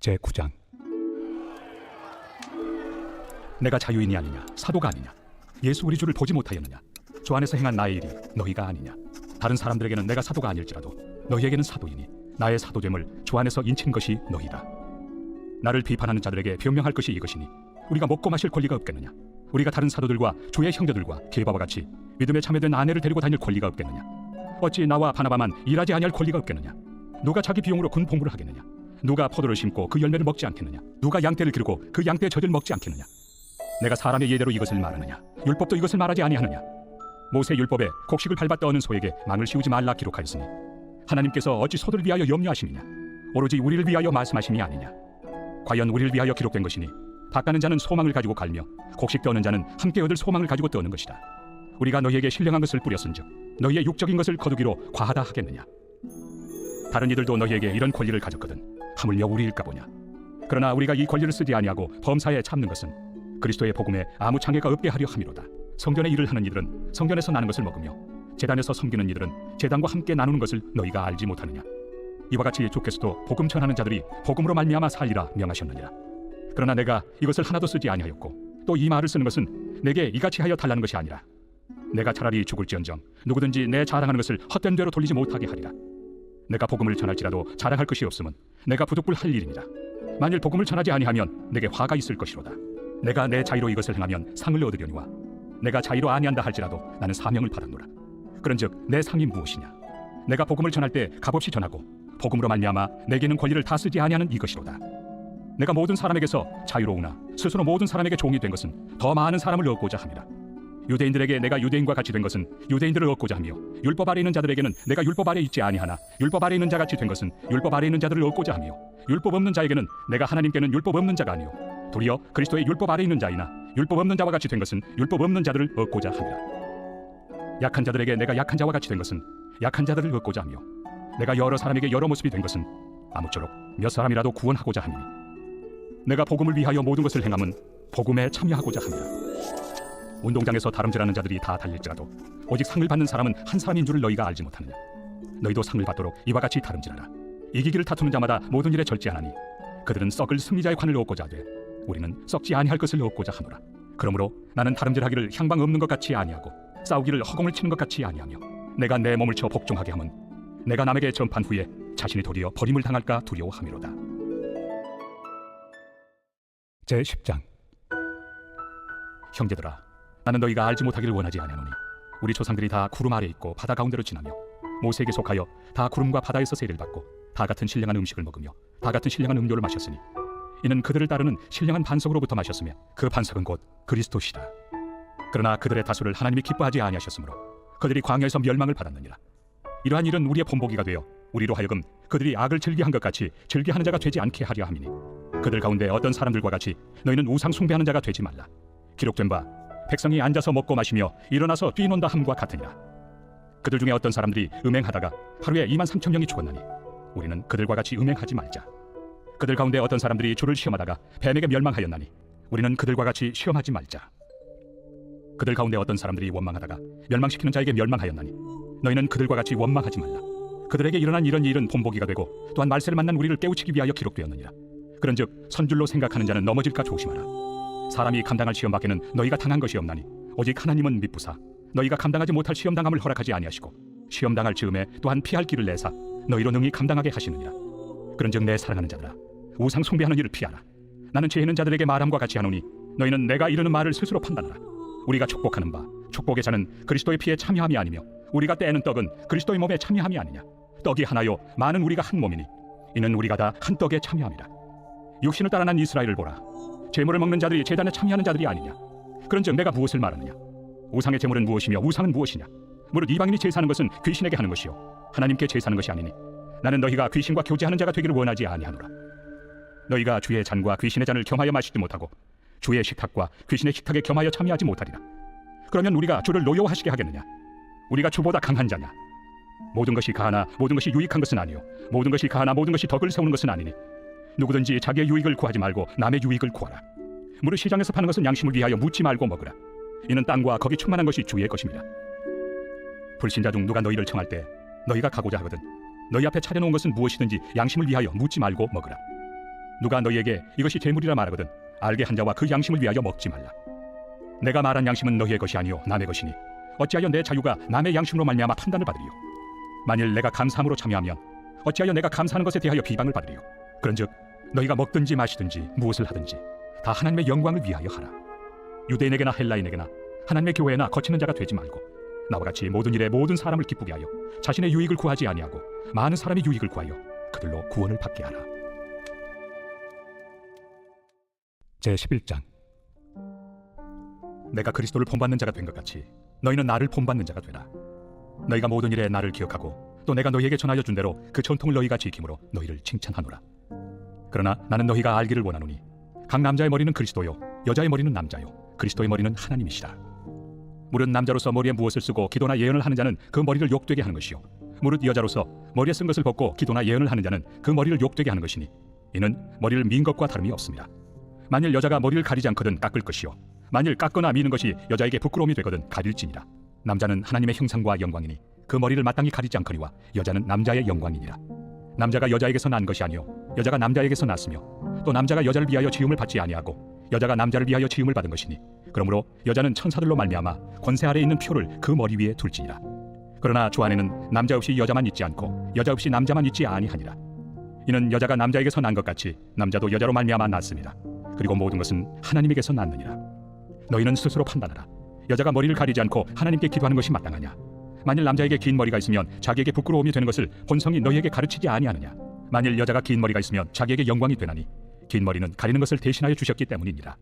제9장. 내가 자유인이 아니냐, 사도가 아니냐, 예수 우리 주를 보지 못하였느냐, 주 안에서 행한 나의 일이 너희가 아니냐. 다른 사람들에게는 내가 사도가 아닐지라도 너희에게는 사도이니 나의 사도됨을 주 안에서 인친 것이 너희다. 나를 비판하는 자들에게 변명할 것이 이것이니 우리가 먹고 마실 권리가 없겠느냐. 우리가 다른 사도들과 주의 형제들과 게바와 같이 믿음에 참여된 아내를 데리고 다닐 권리가 없겠느냐. 어찌 나와 바나바만 일하지 아니할 권리가 없겠느냐. 누가 자기 비용으로 군 복무를 하겠느냐. 누가 포도를 심고 그 열매를 먹지 않겠느냐. 누가 양떼를 기르고 그 양떼의 젖을 먹지 않겠느냐. 내가 사람의 예대로 이것을 말하느냐. 율법도 이것을 말하지 아니하느냐. 모세 율법에 곡식을 밟아 떠는 소에게 망을 씌우지 말라 기록하였으니 하나님께서 어찌 소들을 위하여 염려하시느냐. 오로지 우리를 위하여 말씀하심이 아니냐. 과연 우리를 위하여 기록된 것이니 밭가는 자는 소망을 가지고 갈며 곡식 떠는 자는 함께 얻을 소망을 가지고 떠는 것이다. 우리가 너희에게 신령한 것을 뿌렸은즉 너희의 육적인 것을 거두기로 과하다 하겠느냐. 다른 이들도 너희에게 이런 권리를 가졌거든 하물며 우리일까 보냐. 그러나 우리가 이 권리를 쓰지 아니하고 범사에 참는 것은 그리스도의 복음에 아무 장애가 없게 하려 함이로다. 성전의 일을 하는 이들은 성전에서 나는 것을 먹으며 제단에서 섬기는 이들은 제단과 함께 나누는 것을 너희가 알지 못하느냐. 이와 같이 주께서도 복음 전하는 자들이 복음으로 말미암아 살리라 명하셨느니라. 그러나 내가 이것을 하나도 쓰지 아니하였고 또 이 말을 쓰는 것은 내게 이같이 하여 달라는 것이 아니라 내가 차라리 죽을지언정 누구든지 내 자랑하는 것을 헛된 대로 돌리지 못하게 하리라. 내가 복음을 전할지라도 자랑할 것이 없으면 내가 부득불 할 일입니다. 만일 복음을 전하지 아니하면 내게 화가 있을 것이로다. 내가 내 자의로 이것을 행하면 상을 얻으려니와 내가 자의로 아니한다 할지라도 나는 사명을 받았노라. 그런즉 내 상이 무엇이냐. 내가 복음을 전할 때 값없이 전하고 복음으로 말미암아 내게는 권리를 다 쓰지 아니하는 이것이로다. 내가 모든 사람에게서 자유로우나 스스로 모든 사람에게 종이 된 것은 더 많은 사람을 얻고자 함이라. 유대인들에게 내가 유대인과 같이 된 것은 유대인들을 얻고자 하며 율법 아래 있는 자들에게는 내가 율법 아래 있지 아니하나 율법 아래 있는 자 같이 된 것은 율법 아래 있는 자들을 얻고자 하며 율법 없는 자에게는 내가 하나님께는 율법 없는 자가 아니요 도리어 그리스도의 율법 아래 있는 자이나 율법 없는 자와 같이 된 것은 율법 없는 자들을 얻고자 함이라. 약한 자들에게 내가 약한 자와 같이 된 것은 약한 자들을 얻고자 하며 내가 여러 사람에게 여러 모습이 된 것은 아무쪼록 몇 사람이라도 구원하고자 함이니 내가 복음을 위하여 모든 것을 행함은 복음에 참여하고자 함이라. 운동장에서 다름질하는 자들이 다 달릴지라도 오직 상을 받는 사람은 한 사람인 줄을 너희가 알지 못하느냐. 너희도 상을 받도록 이와 같이 다름질하라. 이기기를 다투는 자마다 모든 일에 절지 않으니 그들은 썩을 승리자의 관을 얻고자 하되 우리는 썩지 아니할 것을 얻고자 하노라. 그러므로 나는 다름질하기를 향방 없는 것 같이 아니하고 싸우기를 허공을 치는 것 같이 아니하며 내가 내 몸을 쳐 복종하게 함은 내가 남에게 전판 후에 자신이 도리어 버림을 당할까 두려워함이로다. 제10장. 형제들아, 나는 너희가 알지 못하기를 원하지 아니하노니 우리 조상들이 다 구름 아래 있고 바다 가운데로 지나며 모세에게 속하여 다 구름과 바다에서 세례를 받고 다 같은 신령한 음식을 먹으며 다 같은 신령한 음료를 마셨으니 이는 그들을 따르는 신령한 반석으로부터 마셨으며 그 반석은 곧 그리스도시다. 그러나 그들의 다수를 하나님이 기뻐하지 아니하셨으므로 그들이 광야에서 멸망을 받았느니라. 이러한 일은 우리의 본보기가 되어 우리로 하여금 그들이 악을 즐기한 것 같이 즐기하는 자가 되지 않게 하려 함이니 그들 가운데 어떤 사람들과 같이 너희는 우상 숭배하는 자가 되지 말라. 기록된 바 백성이 앉아서 먹고 마시며 일어나서 뛰논다 함과 같으니라. 그들 중에 어떤 사람들이 음행하다가 하루에 23,000명이 죽었나니 우리는 그들과 같이 음행하지 말자. 그들 가운데 어떤 사람들이 주를 시험하다가 뱀에게 멸망하였나니 우리는 그들과 같이 시험하지 말자. 그들 가운데 어떤 사람들이 원망하다가 멸망시키는 자에게 멸망하였나니 너희는 그들과 같이 원망하지 말라. 그들에게 일어난 이런 일은 본보기가 되고 또한 말세를 만난 우리를 깨우치기 위하여 기록되었느니라. 그런즉 선줄로 생각하는 자는 넘어질까 조심하라. 사람이 감당할 시험 밖에는 너희가 당한 것이 없나니 오직 하나님은 미쁘사 너희가 감당하지 못할 시험 당함을 허락하지 아니하시고 시험 당할 즈음에 또한 피할 길을 내사 너희로 능히 감당하게 하시느니라. 그런즉 내 사랑하는 자들아, 우상 숭배하는 일을 피하라. 나는 죄 있는 자들에게 말함과 같이 하노니 너희는 내가 이르는 말을 스스로 판단하라. 우리가 축복하는 바 축복의 자는 그리스도의 피에 참여함이 아니며 우리가 떼는 떡은 그리스도의 몸에 참여함이 아니냐. 떡이 하나요 많은 우리가 한 몸이니 이는 우리가 다 한 떡에 참여함이라. 육신을 따라 난 이스라엘을 보라. 제물을 먹는 자들이 제단에 참여하는 자들이 아니냐. 그런즉 내가 무엇을 말하느냐. 우상의 제물은 무엇이며 우상은 무엇이냐. 무릇 이방인이 제사하는 것은 귀신에게 하는 것이요 하나님께 제사하는 것이 아니니 나는 너희가 귀신과 교제하는 자가 되기를 원하지 아니하노라. 너희가 주의 잔과 귀신의 잔을 겸하여 마시지 못하고 주의 식탁과 귀신의 식탁에 겸하여 참여하지 못하리라. 그러면 우리가 주를 노여워하시게 하겠느냐. 우리가 주보다 강한 자냐. 모든 것이 가하나 모든 것이 유익한 것은 아니요 모든 것이 가하나 모든 것이 덕을 세우는 것은 아니니 누구든지 자기의 유익을 구하지 말고 남의 유익을 구하라. 무릇 시장에서 파는 것은 양심을 위하여 묻지 말고 먹으라. 이는 땅과 거기 충만한 것이 주의 것입니다. 불신자 중 누가 너희를 청할 때 너희가 가고자 하거든 너희 앞에 차려놓은 것은 무엇이든지 양심을 위하여 묻지 말고 먹으라. 누가 너희에게 이것이 재물이라 말하거든 알게 한 자와 그 양심을 위하여 먹지 말라. 내가 말한 양심은 너희의 것이 아니요 남의 것이니 어찌하여 내 자유가 남의 양심으로 말미암아 판단을 받으리요. 만일 내가 감사함으로 참여하면 어찌하여 내가 감사하는 것에 대하여 비방을 받으리요. 그런즉 너희가 먹든지 마시든지 무엇을 하든지 다 하나님의 영광을 위하여 하라. 유대인에게나 헬라인에게나 하나님의 교회나 거치는 자가 되지 말고 나와 같이 모든 일에 모든 사람을 기쁘게 하여 자신의 유익을 구하지 아니하고 많은 사람의 유익을 구하여 그들로 구원을 받게 하라. 제11장. 내가 그리스도를 본받는 자가 된 것 같이 너희는 나를 본받는 자가 되라. 너희가 모든 일에 나를 기억하고 또 내가 너희에게 전하여 준 대로 그 전통을 너희가 지킴으로 너희를 칭찬하노라. 그러나 나는 너희가 알기를 원하노니 각 남자의 머리는 그리스도요 여자의 머리는 남자요 그리스도의 머리는 하나님이시라. 무릇 남자로서 머리에 무엇을 쓰고 기도나 예언을 하는 자는 그 머리를 욕되게 하는 것이요 무릇 여자로서 머리에 쓴 것을 벗고 기도나 예언을 하는 자는 그 머리를 욕되게 하는 것이니 이는 머리를 민 것과 다름이 없습니다. 만일 여자가 머리를 가리지 않거든 깎을 것이요 만일 깎거나 미는 것이 여자에게 부끄러움이 되거든 가릴지니라. 남자는 하나님의 형상과 영광이니 그 머리를 마땅히 가리지 않거니와 여자는 남자의 영광이니라. 남자가 여자에게서 난 것이 아니요 여자가 남자에게서 났으며 또 남자가 여자를 위하여 지음을 받지 아니하고 여자가 남자를 위하여 지음을 받은 것이니 그러므로 여자는 천사들로 말미암아 권세 아래 있는 표를 그 머리 위에 둘지니라. 그러나 주 안에는 남자 없이 여자만 있지 않고 여자 없이 남자만 있지 아니하니라. 이는 여자가 남자에게서 난 것 같이 남자도 여자로 말미암아 났습니다. 그리고 모든 것은 하나님에게서 났느니라. 너희는 스스로 판단하라. 여자가 머리를 가리지 않고 하나님께 기도하는 것이 마땅하냐? 만일 남자에게 긴 머리가 있으면 자기에게 부끄러움이 되는 것을 본성이 너희에게 가르치지 아니하느냐? 만일 여자가 긴 머리가 있으면 자기에게 영광이 되나니 긴 머리는 가리는 것을 대신하여 주셨기 때문이니라.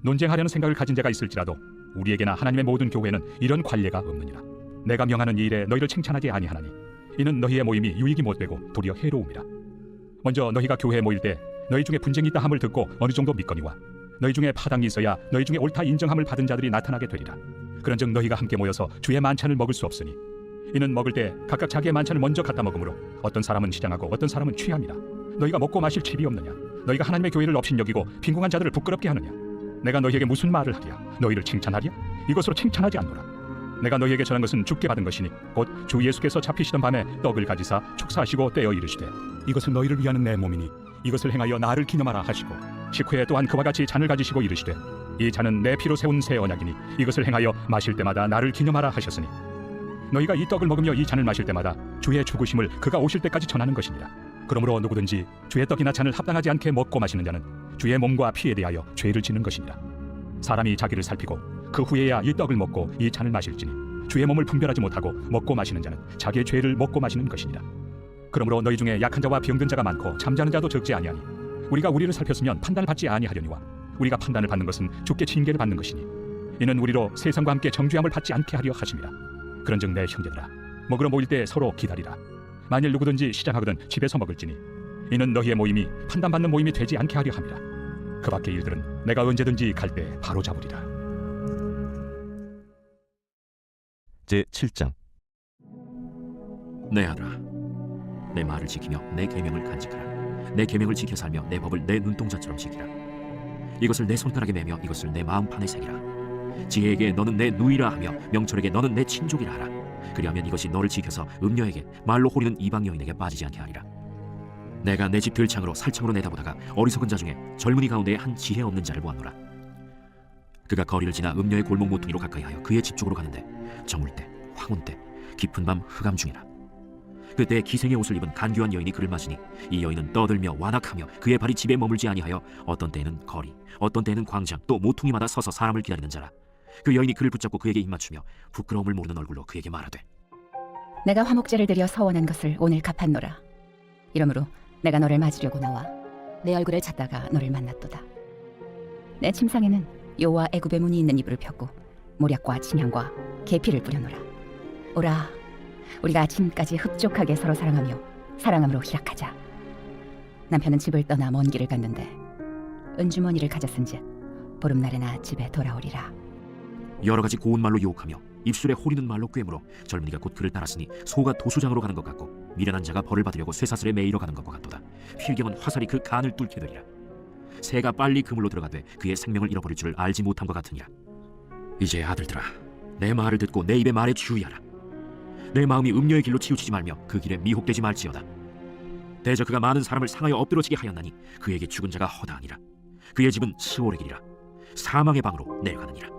논쟁하려는 생각을 가진 자가 있을지라도 우리에게나 하나님의 모든 교회는 이런 관례가 없느니라. 내가 명하는 이 일에 너희를 칭찬하지 아니하나니 이는 너희의 모임이 유익이 못되고 도리어 해로움이라. 먼저 너희가 교회에 모일 때 너희 중에 분쟁이 있다 함을 듣고 어느 정도 믿거니와 너희 중에 파당이 있어야 너희 중에 옳다 인정함을 받은 자들이 나타나게 되리라. 그런즉 너희가 함께 모여서 주의 만찬을 먹을 수 없으니 이는 먹을 때 각각 자기의 만찬을 먼저 갖다 먹으므로 어떤 사람은 시장하고 어떤 사람은 취함이라. 너희가 먹고 마실 집이 없느냐? 너희가 하나님의 교회를 업신여기고 빈궁한 자들을 부끄럽게 하느냐? 내가 너희에게 무슨 말을 하랴? 너희를 칭찬하랴? 이것으로 칭찬하지 않노라. 내가 너희에게 전한 것은 주께 받은 것이니 곧 주 예수께서 잡히시던 밤에 떡을 가지사 축사하시고 떼어 이르시되 이것은 너희를 위하는 내 몸이니 이것을 행하여 나를 기념하라 하시고 식후에 또한 그와 같이 잔을 가지시고 이르시되 이 잔은 내 피로 세운 새 언약이니 이것을 행하여 마실 때마다 나를 기념하라 하셨으니 너희가 이 떡을 먹으며 이 잔을 마실 때마다 주의 죽으심을 그가 오실 때까지 전하는 것이니라. 그러므로 누구든지 주의 떡이나 잔을 합당하지 않게 먹고 마시는 자는 주의 몸과 피에 대하여 죄를 지는 것이니라. 사람이 자기를 살피고 그 후에야 이 떡을 먹고 이 잔을 마실지니 주의 몸을 분별하지 못하고 먹고 마시는 자는 자기의 죄를 먹고 마시는 것이니라. 그러므로 너희 중에 약한 자와 병든 자가 많고 잠자는 자도 적지 아니하니 우리가 우리를 살폈으면 판단을 받지 아니하려니와 우리가 판단을 받는 것은 주께 징계를 받는 것이니 이는 우리로 세상과 함께 정죄함을 받지 않게 하려 하심이라. 그런즉 내 형제들아 먹으러 모일 때 서로 기다리라. 만일 누구든지 시장하거든 집에서 먹을지니 이는 너희의 모임이 판단받는 모임이 되지 않게 하려 함이라. 그 밖의 일들은 내가 언제든지 갈 때 바로 잡으리라. 제7장. 내 아들아, 내 말을 지키며 내 계명을 간직하라. 내 계명을 지켜 살며 내 법을 내 눈동자처럼 지키라. 이것을 내 손가락에 매며 이것을 내 마음판에 새기라. 지혜에게 너는 내 누이라 하며 명철에게 너는 내 친족이라 하라. 그리하면 이것이 너를 지켜서 음녀에게 말로 호리는 이방 여인에게 빠지지 않게 하리라. 내가 내 집 들창으로 살창으로 내다보다가 어리석은 자 중에 젊은이 가운데 한 지혜 없는 자를 보았노라. 그가 거리를 지나 음녀의 골목 모퉁이로 가까이하여 그의 집 쪽으로 가는데 저물 때 황혼 때 깊은 밤 흑암 중이라. 그때 기생의 옷을 입은 간교한 여인이 그를 맞으니 이 여인은 떠들며 완악하며 그의 발이 집에 머물지 아니하여 어떤 때에는 거리 어떤 때에는 광장 또 모퉁이마다 서서 사람을 기다리는 자라. 그 여인이 그를 붙잡고 그에게 입맞추며 부끄러움을 모르는 얼굴로 그에게 말하되 내가 화목제를 드려 서원한 것을 오늘 갚았노라. 이러므로 내가 너를 맞으려고 나와 내 얼굴을 찾다가 너를 만났도다. 내 침상에는 여호와 애굽의 문이 있는 이불을 폈고 모략과 침향과 계피를 뿌려놓으라. 오라, 우리가 아침까지 흡족하게 서로 사랑하며 사랑함으로 희락하자. 남편은 집을 떠나 먼 길을 갔는데 은주머니를 가졌은즉 보름날에나 집에 돌아오리라. 여러 가지 고운 말로 유혹하며 입술에 호리는 말로 꿰물어 젊은이가 곧 그를 따랐으니 소가 도수장으로 가는 것 같고 미련한 자가 벌을 받으려고 쇠사슬에 매이러 가는 것과 같도다. 필경은 화살이 그 간을 뚫게 되리라. 새가 빨리 그물로 들어가되 그의 생명을 잃어버릴 줄을 알지 못함과 같으니라. 이제 아들들아, 내 말을 듣고 내 입의 말에 주의하라. 내 마음이 음녀의 길로 치우치지 말며 그 길에 미혹되지 말지어다. 대저 그가 많은 사람을 상하여 엎드러지게 하였나니 그에게 죽은 자가 허다하니라. 그의 집은 스올의 길이라 사망의 방으로 내려가느니라.